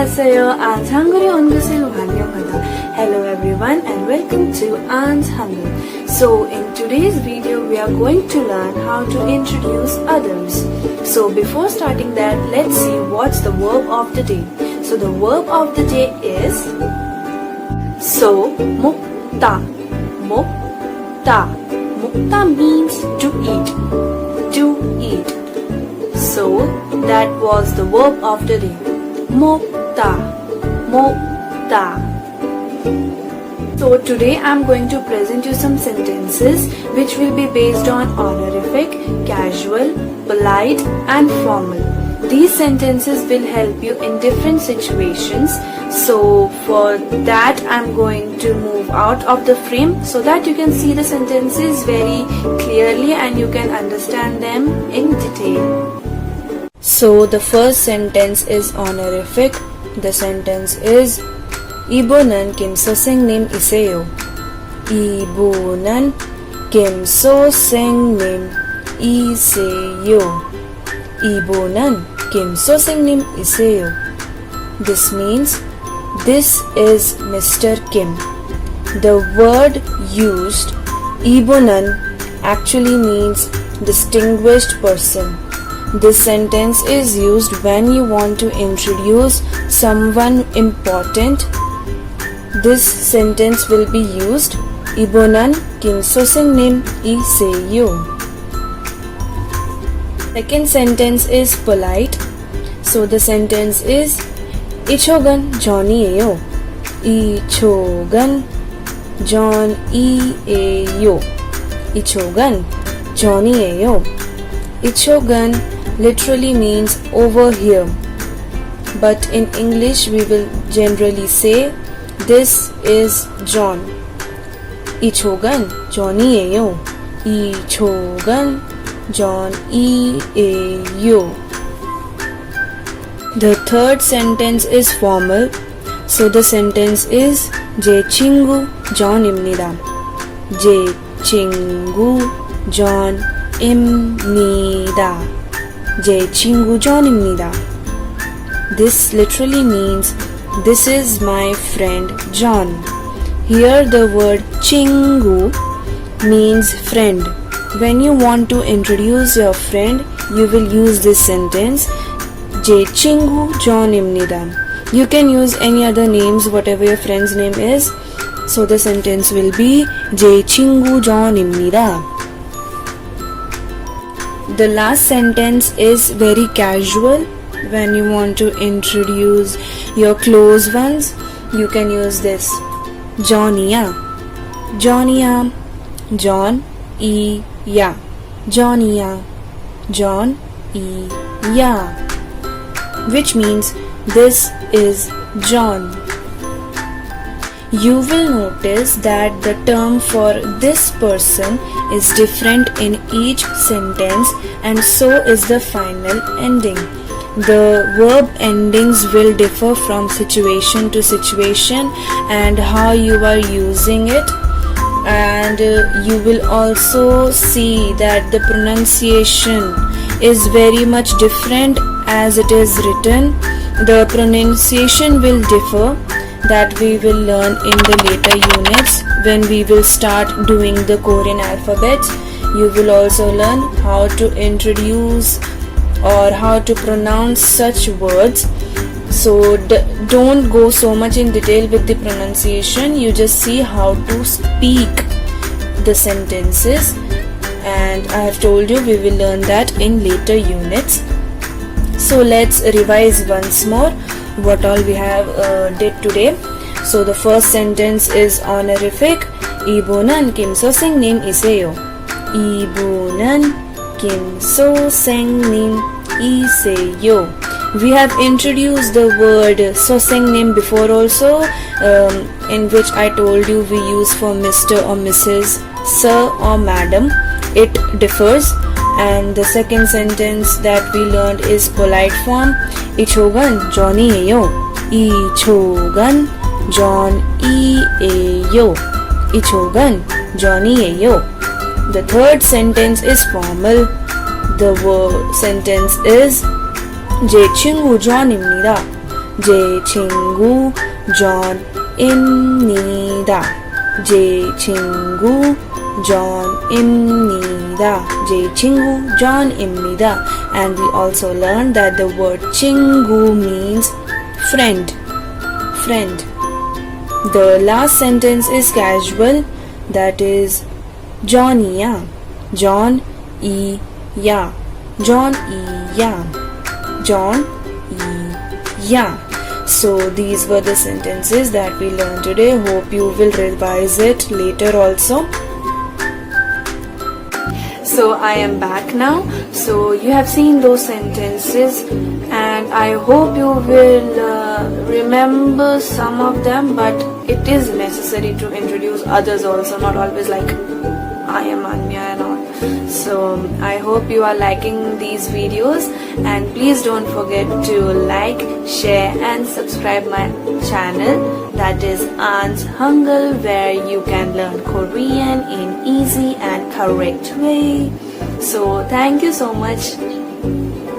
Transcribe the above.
안녕하세요. Aans Hangeul 온것을 환영합니다. Hello everyone and welcome to Aans Hangeul. So in today's video we are going to learn how to introduce others. So before starting that, let's see what's the verb of the day. So the verb of the day is 먹다. 먹다. 먹다 means to eat. To eat. So that was the verb of the day. 먹다. 먹다. So today I am going to present you some sentences which will be based on honorific, casual, polite and formal. These sentences will help you in different situations. So for that I am going to move out of the frame so that you can see the sentences very clearly and you can understand them in detail. So the first sentence is honorific. The sentence is 이분은 김 선생님 이세요. 이분은 김 선생님 이세요. 이분은 김 선생님 이세요. This means this is Mr. Kim. The word used 이분은 actually means distinguished person. This sentence is used when you want to introduce someone important. This sentence will be used 이분은 김 선생님 이세요. Second sentence is polite. So the sentence is 이쪽은 존이에요. 이쪽은 존이에요. 이쪽은 존이에요. 이쪽은 literally means over here. But in English we will generally say this is John. 이쪽은 존이에요. 이쪽은 존이에요. The third sentence is formal. So the sentence is 제 친구 존입니다. 제 친구 존입니다. 제 친구 존입니다. This literally means this is my friend John. Here the word 친구 means friend. When you want to introduce your friend, you will use this sentence 제 친구 존입니다. You can use any other names, whatever your friend's name is. So the sentence will be 제 친구 존입니다. The last sentence is very casual. When you want to introduce your close ones, you can use this. Johnnya. Johnnya. John E ya. Johnnya. John E ya. Which means this is John. You will notice that the term for this person is different in each sentence and so is the final ending. The verb endings will differ from situation to situation and how you are using it, and you will also see that the pronunciation is very much different as it is written. The pronunciation will differ. That we will learn in the later units when we will start doing the Korean alphabet. You will also learn how to introduce or how to pronounce such words. So don't go so much in detail with the pronunciation. You just see how to speak the sentences, and I have told you we will learn that in later units. So let's revise once more what all we have did today. So the first sentence is honorific. 이분은 김 선생님 이세요. 이분은 김 선생님 이세요. We have introduced the word 선생님 before also, in which I told you we use for Mr. or Mrs., Sir or Madam. It differs. And the second sentence that we learned is polite form. 이쪽은 존이에요. 이쪽은 존이에요. 이쪽은 존이에요. The third sentence is formal. The sentence is 제 친구 존입니다. 제 친구 존입니다. 제 친구 존입니다. 제 친구 존입니다. And we also learned that the word 친구 means friend. Friend. The last sentence is casual, that is Johnnya. John E ya. John E ya. John E ya. So these were the sentences that we learned today. Hope you will revise it later also. So I am back now. So you have seen those sentences and I hope you will remember some of them, but it is necessary to introduce others also, not always like I am Anya and all. So I hope you are liking these videos, and please don't forget to like, share and subscribe my channel, that is Aans Hangeul, where you can learn Korean in easy and correct way. So thank you so much.